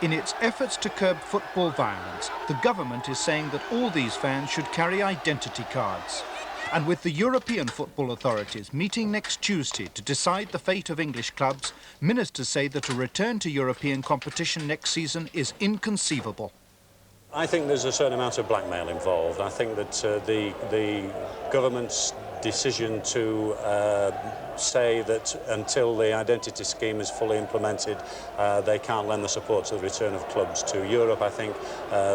In its efforts to curb football violence, the government is saying that all these fans should carry identity cards. And with the European football authorities meeting next Tuesday to decide the fate of English clubs, ministers say that a return to European competition next season is inconceivable. I think there's a certain amount of blackmail involved. I think that the government's decision to say that until the identity scheme is fully implemented, they can't lend the support to the return of clubs to Europe, I think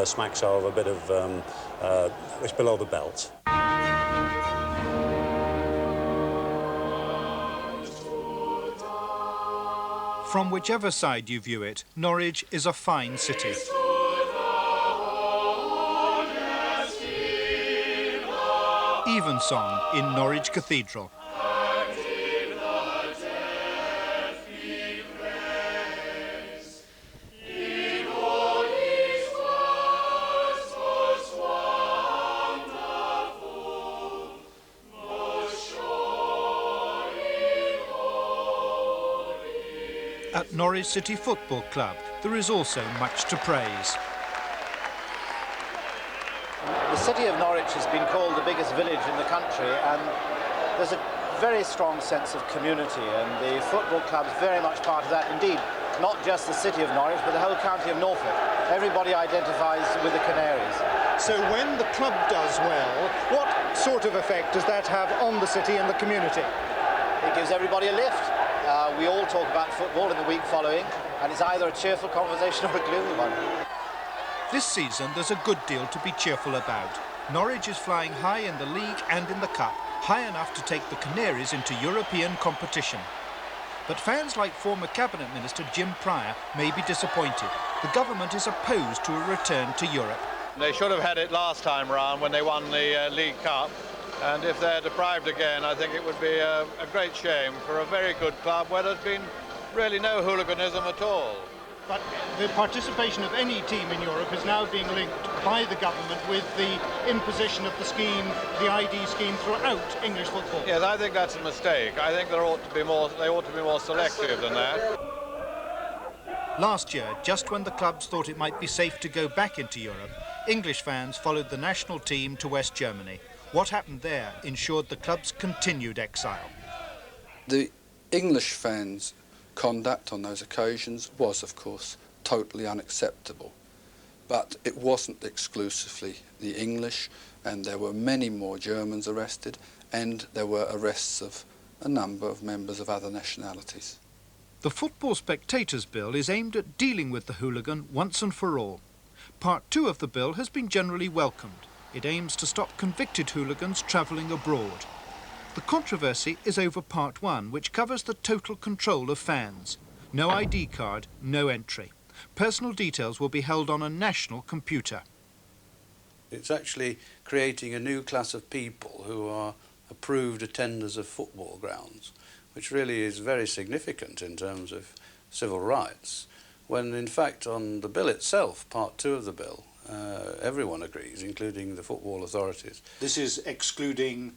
smacks of a bit of, it's below the belt. From whichever side you view it, Norwich is a fine city. Evensong in Norwich Cathedral. At Norwich City Football Club, there is also much to praise. The city of Norwich has been called the biggest village in the country, and there's a very strong sense of community, and the football club's very much part of that. Indeed, not just the city of Norwich, but the whole county of Norfolk. Everybody identifies with the Canaries. So when the club does well, what sort of effect does that have on the city and the community? It gives everybody a lift. We all talk about football in the week following, and it's either a cheerful conversation or a gloomy one. This season, there's a good deal to be cheerful about. Norwich is flying high in the league and in the cup, high enough to take the Canaries into European competition. But fans like former Cabinet Minister Jim Pryor may be disappointed. The government is opposed to a return to Europe. They should have had it last time round when they won the League Cup. And if they're deprived again, I think it would be a great shame for a very good club where there's been really no hooliganism at all. But the participation of any team in Europe is now being linked by the government with the imposition of the scheme, the ID scheme, throughout English football. Yes, I think that's a mistake. I think they ought to be more selective than that. Last year, just when the clubs thought it might be safe to go back into Europe, English fans followed the national team to West Germany. What happened there ensured the club's continued exile. The English fans' conduct on those occasions was, of course, totally unacceptable. But it wasn't exclusively the English, and there were many more Germans arrested, and there were arrests of a number of members of other nationalities. The Football Spectators Bill is aimed at dealing with the hooligan once and for all. Part 2 of the bill has been generally welcomed. It aims to stop convicted hooligans travelling abroad. The controversy is over Part 1, which covers the total control of fans. No ID card, no entry. Personal details will be held on a national computer. It's actually creating a new class of people who are approved attenders of football grounds, which really is very significant in terms of civil rights, when in fact on the bill itself, Part 2 of the bill, everyone agrees, including the football authorities. This is excluding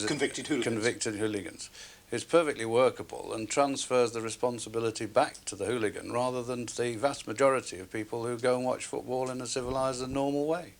convicted hooligans. Convicted hooligans. It's perfectly workable and transfers the responsibility back to the hooligan rather than to the vast majority of people who go and watch football in a civilised and normal way.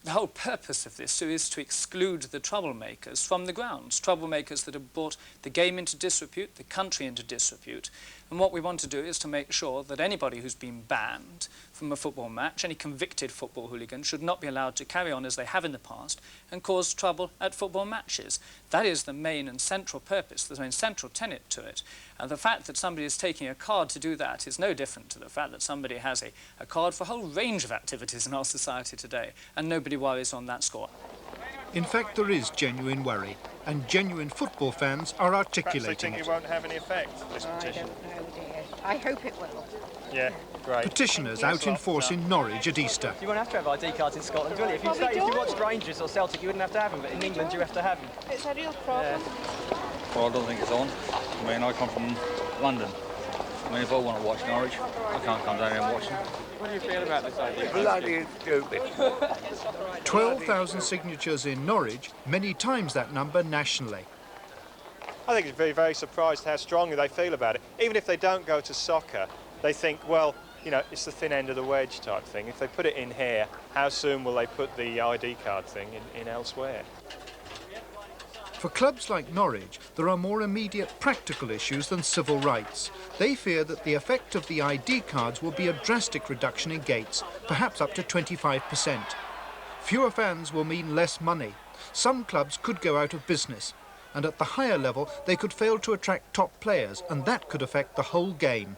The whole purpose of this is to exclude the troublemakers from the grounds, troublemakers that have brought the game into disrepute, the country into disrepute. And what we want to do is to make sure that anybody who's been banned from a football match, any convicted football hooligan, should not be allowed to carry on as they have in the past and cause trouble at football matches. That is the main and central purpose, the main central tenet to it. And the fact that somebody is taking a card to do that is no different to the fact that somebody has a card for a whole range of activities in our society today, and nobody worries on that score. In fact, there is genuine worry, and genuine football fans are articulating it won't have any effect, this petition. I don't know, dear. I hope it will. Yeah, great. Petitioners out in force in Norwich at Easter. You won't have to have ID cards in Scotland, will you? If you watched Rangers or Celtic, you wouldn't have to have them, but in England you have to have them. It's a real problem. Yeah. Well, I don't think it's on. I mean, I come from London. I mean, if I want to watch Norwich, I can't come down here and watch them. What do you feel about this idea? Bloody stupid. 12,000 signatures in Norwich, many times that number nationally. I think it's very, very surprised how strongly they feel about it. Even if they don't go to soccer, they think, well, you know, it's the thin end of the wedge type thing. If they put it in here, how soon will they put the ID card thing in elsewhere? For clubs like Norwich, there are more immediate practical issues than civil rights. They fear that the effect of the ID cards will be a drastic reduction in gates, perhaps up to 25%. Fewer fans will mean less money. Some clubs could go out of business, and at the higher level they could fail to attract top players, and that could affect the whole game.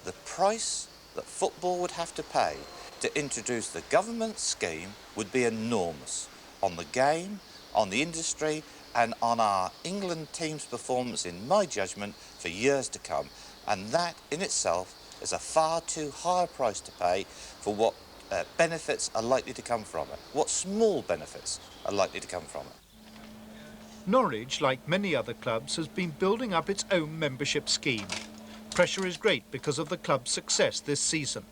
The price that football would have to pay to introduce the government scheme would be enormous on the game, on the industry, and on our England team's performance, in my judgment, for years to come. And that in itself is a far too high price to pay for what benefits are likely to come from it, what small benefits are likely to come from it. Norwich, like many other clubs, has been building up its own membership scheme. Pressure is great because of the club's success this season.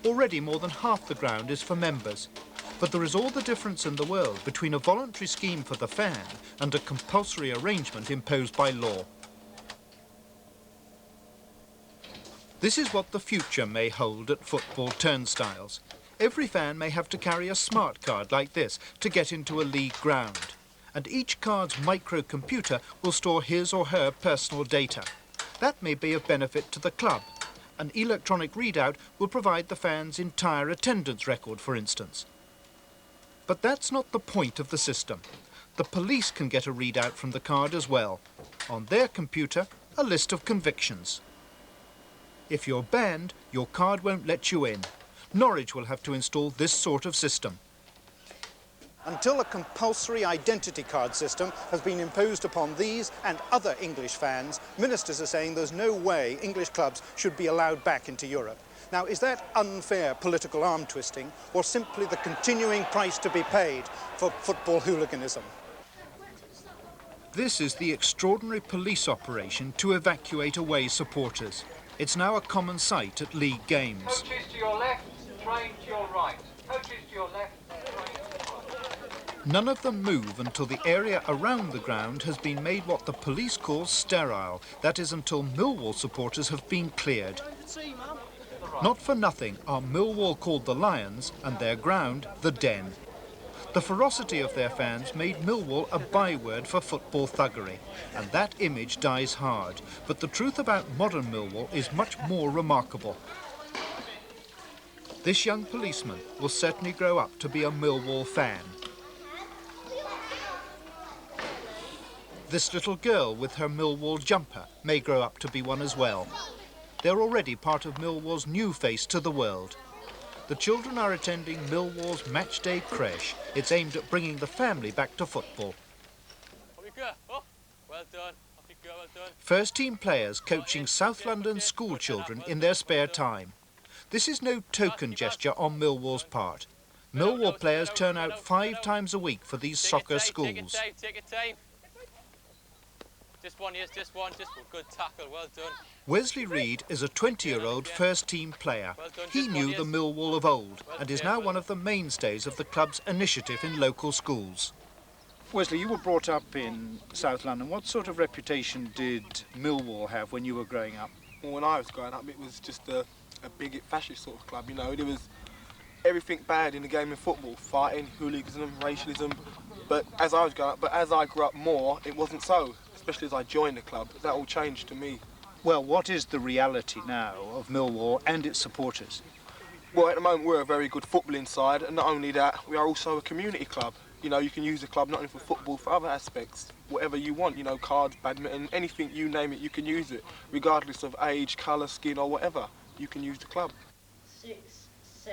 Already more than half the ground is for members. But there is all the difference in the world between a voluntary scheme for the fan and a compulsory arrangement imposed by law. This is what the future may hold at football turnstiles. Every fan may have to carry a smart card like this to get into a league ground. And each card's microcomputer will store his or her personal data. That may be of benefit to the club. An electronic readout will provide the fan's entire attendance record, for instance. But that's not the point of the system. The police can get a readout from the card as well. On their computer, a list of convictions. If you're banned, your card won't let you in. Norwich will have to install this sort of system. Until a compulsory identity card system has been imposed upon these and other English fans, ministers are saying there's no way English clubs should be allowed back into Europe. Now, is that unfair political arm twisting, or simply the continuing price to be paid for football hooliganism? This is the extraordinary police operation to evacuate away supporters. It's now a common sight at league games. Coaches to your left, train to your right. Coaches to your left, train to your right. None of them move until the area around the ground has been made what the police call sterile. That is, until Millwall supporters have been cleared. Not for nothing are Millwall called the Lions and their ground the Den. The ferocity of their fans made Millwall a byword for football thuggery, and that image dies hard. But the truth about modern Millwall is much more remarkable. This young policeman will certainly grow up to be a Millwall fan. This little girl with her Millwall jumper may grow up to be one as well. They're already part of Millwall's new face to the world. The children are attending Millwall's matchday creche. It's aimed at bringing the family back to football. Oh, well done. Well done. First team players coaching South London school children in their spare time. This is no token gesture on Millwall's part. Millwall players turn out 5 times a week for these soccer schools. Take a time. Just one, yes, just one. Good tackle, well done. Wesley Reed is a 20-year-old first-team player. He knew the Millwall of old and is now one of the mainstays of the club's initiative in local schools. Wesley, you were brought up in South London. What sort of reputation did Millwall have when you were growing up? Well, when I was growing up, it was just a bigot fascist sort of club, you know. There was everything bad in the game of football, fighting, hooliganism, racialism. But as I grew up more, it wasn't so. Especially as I joined the club, that all changed to me. Well, what is the reality now of Millwall and its supporters? Well, at the moment we're a very good footballing side, and not only that, we are also a community club. You know, you can use the club not only for football, for other aspects, whatever you want, you know, cards, badminton, anything, you name it, you can use it, regardless of age, colour, skin or whatever, you can use the club.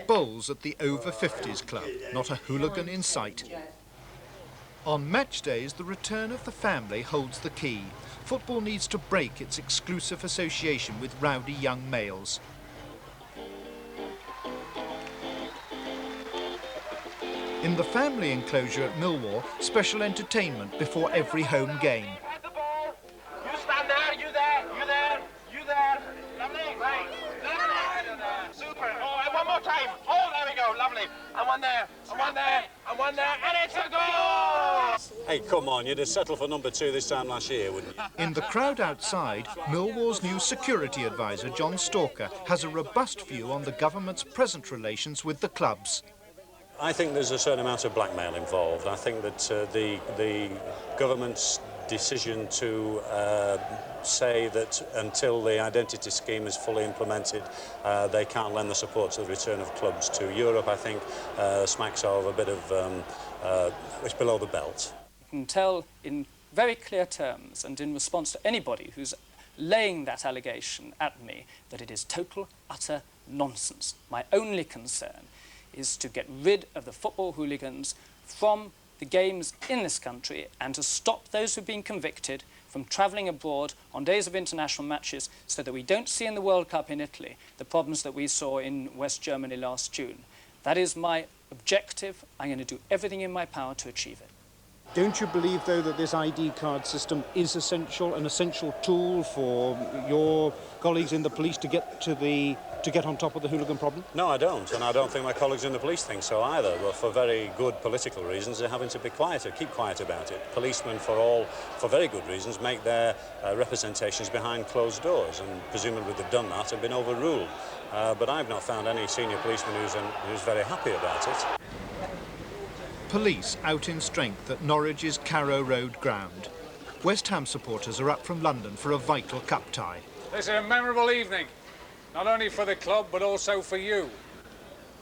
Bowls at the over 50s club, not a hooligan in sight. On match days, the return of the family holds the key. Football needs to break its exclusive association with rowdy young males. In the family enclosure at Millwall, special entertainment before every home game. You stand there, you there, you there, you there. Lovely, right. Super. Oh, and one more time. Oh, there we go, lovely. And one there, and one there, and one there, and it's a goal! Hey, come on, you'd have settled for number 2 this time last year, wouldn't you? In the crowd outside, Millwall's new security advisor, John Stalker, has a robust view on the government's present relations with the clubs. I think there's a certain amount of blackmail involved. I think that the government's decision to say that until the identity scheme is fully implemented, they can't lend the support to the return of clubs to Europe, I think smacks of a bit of, it's below the belt. You can tell in very clear terms and in response to anybody who's laying that allegation at me that it is total, utter nonsense. My only concern is to get rid of the football hooligans from the games in this country and to stop those who've been convicted from travelling abroad on days of international matches so that we don't see in the World Cup in Italy the problems that we saw in West Germany last June. That is my objective. I'm going to do everything in my power to achieve it. Don't you believe, though, that this ID card system is essential, an essential tool for your colleagues in the police to get on top of the hooligan problem? No, I don't, and I don't think my colleagues in the police think so either. Well, for very good political reasons, they're having to be quieter, keep quiet about it. Policemen, for very good reasons, make their representations behind closed doors, and presumably they've done that and been overruled. But I've not found any senior policeman who's very happy about it. Police out in strength at Norwich's Carrow Road ground. West Ham supporters are up from London for a vital cup tie. This is a memorable evening, not only for the club but also for you.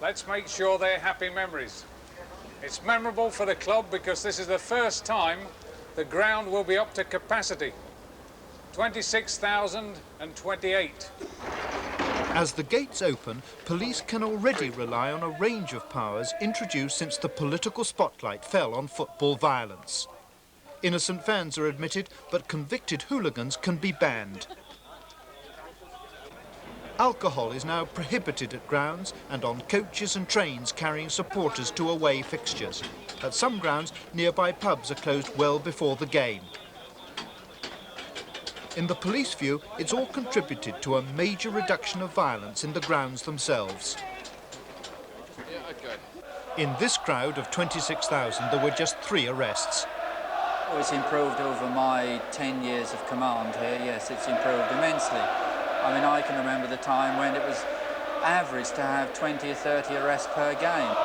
Let's make sure they're happy memories. It's memorable for the club because this is the first time the ground will be up to capacity. 26,028. As the gates open, police can already rely on a range of powers introduced since the political spotlight fell on football violence. Innocent fans are admitted, but convicted hooligans can be banned. Alcohol is now prohibited at grounds and on coaches and trains carrying supporters to away fixtures. At some grounds, nearby pubs are closed well before the game. In the police view, it's all contributed to a major reduction of violence in the grounds themselves. In this crowd of 26,000, there were just 3 arrests. Oh, it's improved over my 10 years of command here. Yes, it's improved immensely. I mean, I can remember the time when it was average to have 20 or 30 arrests per game.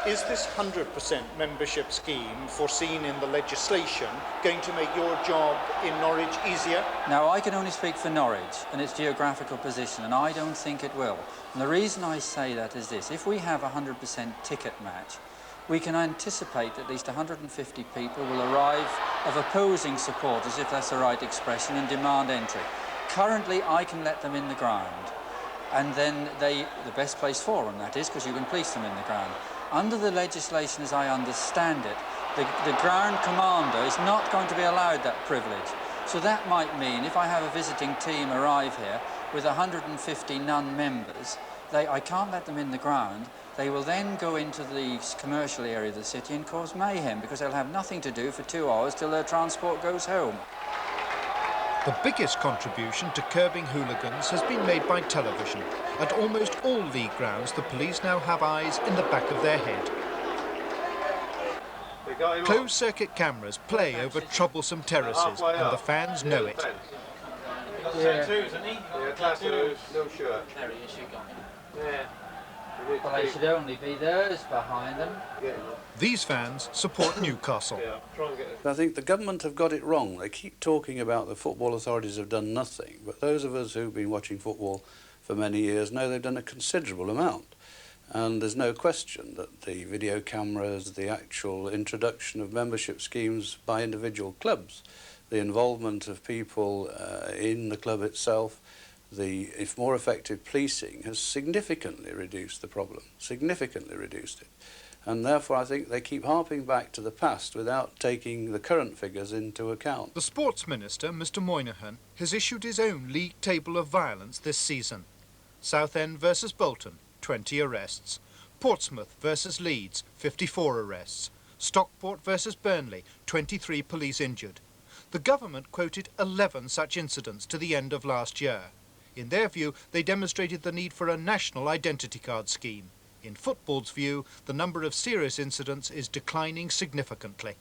Is this 100% membership scheme foreseen in the legislation going to make your job in Norwich easier? Now, I can only speak for Norwich and its geographical position, and I don't think it will. And the reason I say that is this. If we have a 100% ticket match, we can anticipate that at least 150 people will arrive of opposing supporters, if that's the right expression, and demand entry. Currently, I can let them in the ground, and then the best place for them, that is, because you can police them in the ground. Under the legislation, as I understand it, the ground commander is not going to be allowed that privilege. So that might mean if I have a visiting team arrive here with 150 non-members, I can't let them in the ground. They will then go into the commercial area of the city and cause mayhem because they'll have nothing to do for 2 hours till their transport goes home. The biggest contribution to curbing hooligans has been made by television. At almost all league grounds, the police now have eyes in the back of their head. Closed-circuit cameras play over troublesome terraces, and the fans know it. Yeah. Yeah, class 2, no shirt. There he is, you got him. Yeah. Well, they should only be those behind them. These fans support Newcastle. I think the government have got it wrong. They keep talking about the football authorities have done nothing, but those of us who've been watching football for many years know they've done a considerable amount. And there's no question that the video cameras, the actual introduction of membership schemes by individual clubs, the involvement of people in the club itself, if more effective policing has significantly reduced the problem, significantly reduced it. And therefore I think they keep harping back to the past without taking the current figures into account. The Sports Minister, Mr Moynihan, has issued his own league table of violence this season. Southend versus Bolton, 20 arrests. Portsmouth versus Leeds, 54 arrests. Stockport versus Burnley, 23 police injured. The government quoted 11 such incidents to the end of last year. In their view, they demonstrated the need for a national identity card scheme. In football's view, the number of serious incidents is declining significantly.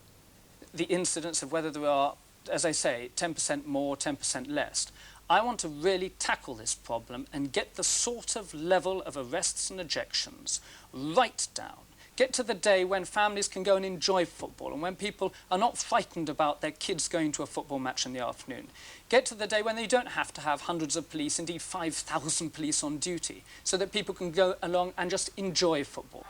the incidence of whether there are, as I say, 10% more, 10% less. I want to really tackle this problem and get the sort of level of arrests and ejections right down. Get to the day when families can go and enjoy football and when people are not frightened about their kids going to a football match in the afternoon. Get to the day when they don't have to have hundreds of police, indeed 5,000 police on duty, so that people can go along and just enjoy football.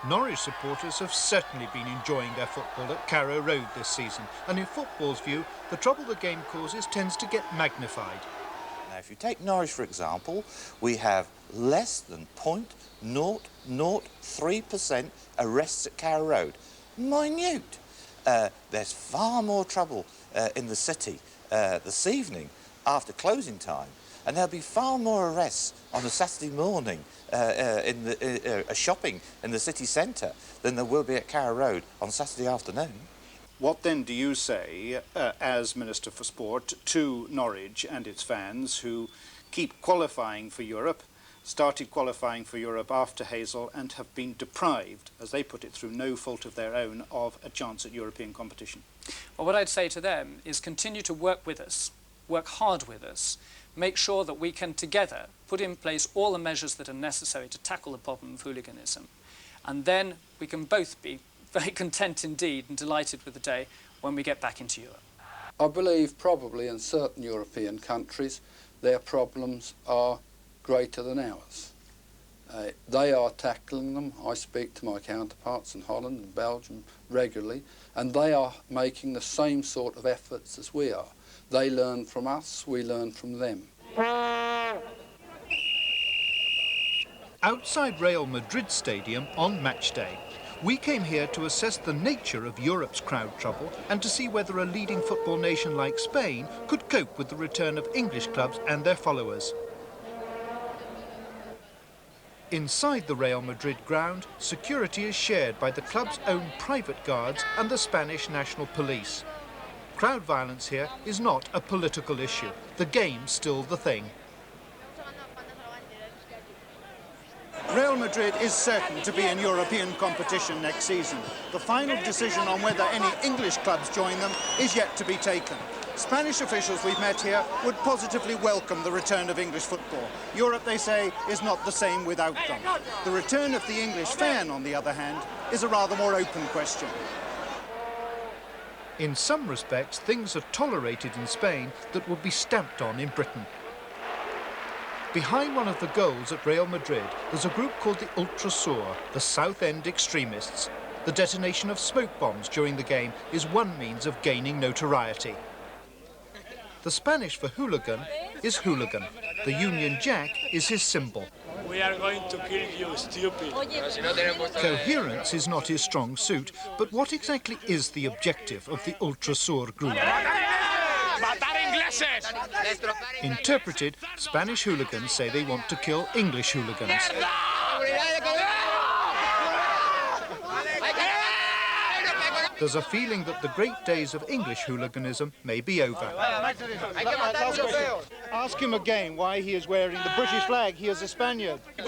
Norwich supporters have certainly been enjoying their football at Carrow Road this season, and in football's view, the trouble the game causes tends to get magnified. Now, if you take Norwich, for example, we have less than 0.003% arrests at Carrow Road. Minute. There's far more trouble in the city this evening after closing time, and there'll be far more arrests on a Saturday morning shopping in the city centre than there will be at Carrow Road on Saturday afternoon. What then do you say, as Minister for Sport, to Norwich and its fans who keep qualifying for Europe, started qualifying for Europe after Heysel and have been deprived, as they put it, through no fault of their own, of a chance at European competition? Well, what I'd say to them is continue to work with us, work hard with us, make sure that we can together put in place all the measures that are necessary to tackle the problem of hooliganism. And then we can both be very content indeed and delighted with the day when we get back into Europe. I believe probably in certain European countries their problems are greater than ours. They are tackling them. I speak to my counterparts in Holland and Belgium regularly, and they are making the same sort of efforts as we are. They learn from us, we learn from them. Outside Real Madrid Stadium on match day, we came here to assess the nature of Europe's crowd trouble and to see whether a leading football nation like Spain could cope with the return of English clubs and their followers. Inside the Real Madrid ground, security is shared by the club's own private guards and the Spanish National Police. Crowd violence here is not a political issue. The game's still the thing. Real Madrid is certain to be in European competition next season. The final decision on whether any English clubs join them is yet to be taken. Spanish officials we've met here would positively welcome the return of English football. Europe, they say, is not the same without them. The return of the English fan, on the other hand, is a rather more open question. In some respects, things are tolerated in Spain that would be stamped on in Britain. Behind one of the goals at Real Madrid, there's a group called the Ultrasur, the South End extremists. The detonation of smoke bombs during the game is one means of gaining notoriety. The Spanish for hooligan is hooligan. The Union Jack is his symbol. We are going to kill you, stupid. Coherence is not his strong suit, but what exactly is the objective of the Ultrasur group? Interpreted, Spanish hooligans say they want to kill English hooligans. There's a feeling that the great days of English hooliganism may be over. Ask him again why he is wearing the British flag. He is a Spaniard. He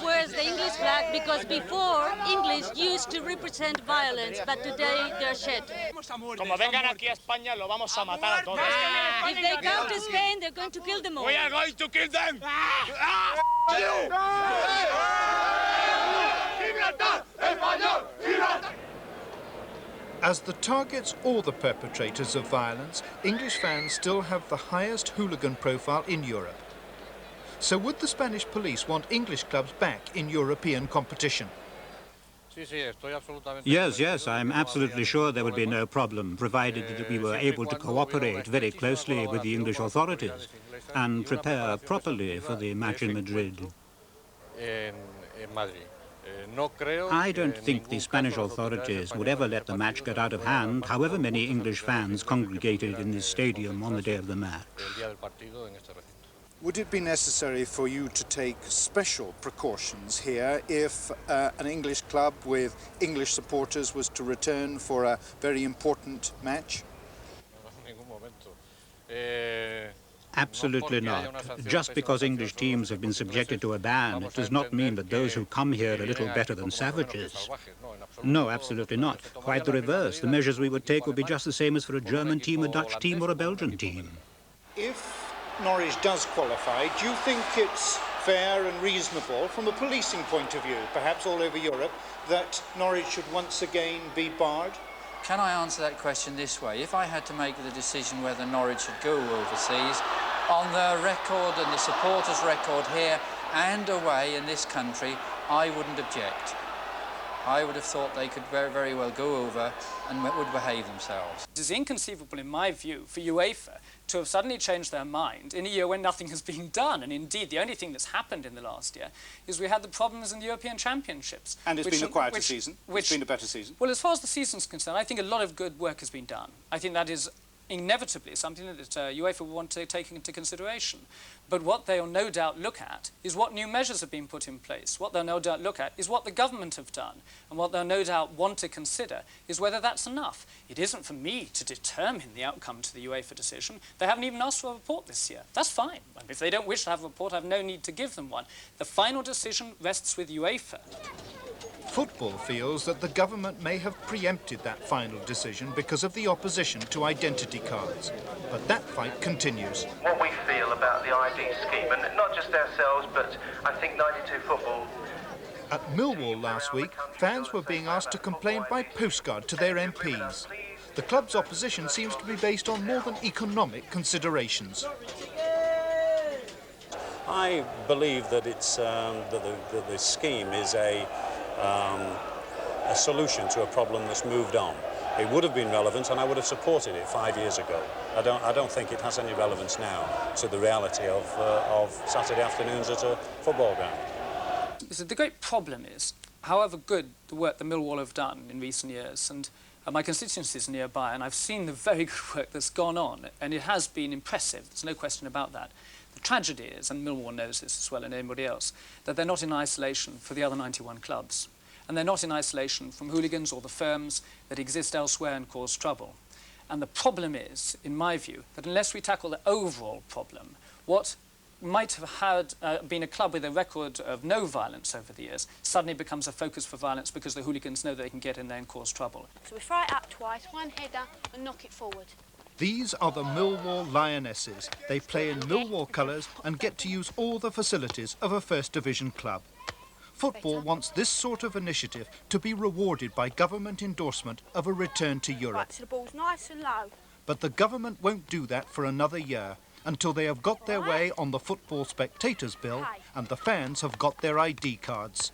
wears the English flag because before English used to represent violence, but today they're shit. Como vengan aquí a España, lo vamos a matar a todos. If they come to Spain, they're going to kill them all. We are going to kill them! As the targets or the perpetrators of violence, English fans still have the highest hooligan profile in Europe. So would the Spanish police want English clubs back in European competition? Yes, I'm absolutely sure there would be no problem, provided that we were able to cooperate very closely with the English authorities and prepare properly for the match in Madrid. I don't think the Spanish authorities would ever let the match get out of hand, however many English fans congregated in this stadium on the day of the match. Would it be necessary for you to take special precautions here if an English club with English supporters was to return for a very important match? Absolutely not. Just because English teams have been subjected to a ban, it does not mean that those who come here are little better than savages. No, absolutely not. Quite the reverse. The measures we would take would be just the same as for a German team, a Dutch team, or a Belgian team. If Norwich does qualify, do you think it's fair and reasonable from a policing point of view, perhaps all over Europe, that Norwich should once again be barred? Can I answer that question this way? If I had to make the decision whether Norwich should go overseas, on the record and the supporters' record here and away in this country, I wouldn't object. I would have thought they could very, very well go over and would behave themselves. It is inconceivable, in my view, for UEFA to have suddenly changed their mind in a year when nothing has been done. And indeed, the only thing that's happened in the last year is we had the problems in the European Championships. And it's been a quieter season. It's been a better season. Well, as far as the season's concerned, I think a lot of good work has been done. I think that is inevitably something that UEFA will want to take into consideration. But what they'll no doubt look at is what new measures have been put in place. What they'll no doubt look at is what the government have done. And what they'll no doubt want to consider is whether that's enough. It isn't for me to determine the outcome to the UEFA decision. They haven't even asked for a report this year. That's fine. And if they don't wish to have a report, I have no need to give them one. The final decision rests with UEFA. Football feels that the government may have preempted that final decision because of the opposition to identity cards. But that fight continues. What we feel about the ID scheme, and not just ourselves, but I think 92 Football. At Millwall last week, fans were being asked to complain by postcard to their MPs. The club's opposition seems to be based on more than economic considerations. I believe that it's that the scheme is a solution to a problem that's moved on. It would have been relevant, and I would have supported it 5 years ago. I don't think it has any relevance now to the reality of Saturday afternoons at a football ground. The great problem is, however good the work that Millwall have done in recent years, and my constituency is nearby, and I've seen the very good work that's gone on, and it has been impressive. There's no question about that. The tragedy is, and Millwall knows this as well as anybody else, that they're not in isolation for the other 91 clubs. And they're not in isolation from hooligans or the firms that exist elsewhere and cause trouble. And the problem is, in my view, that unless we tackle the overall problem, what might have had been a club with a record of no violence over the years suddenly becomes a focus for violence because the hooligans know they can get in there and cause trouble. So we fry it up twice, one header, and knock it forward. These are the Millwall Lionesses. They play in Millwall colours and get to use all the facilities of a First Division club. Football wants this sort of initiative to be rewarded by government endorsement of a return to Europe. Right, so the ball's nice and low. But the government won't do that for another year until they have got their way on the Football Spectators Bill and the fans have got their ID cards.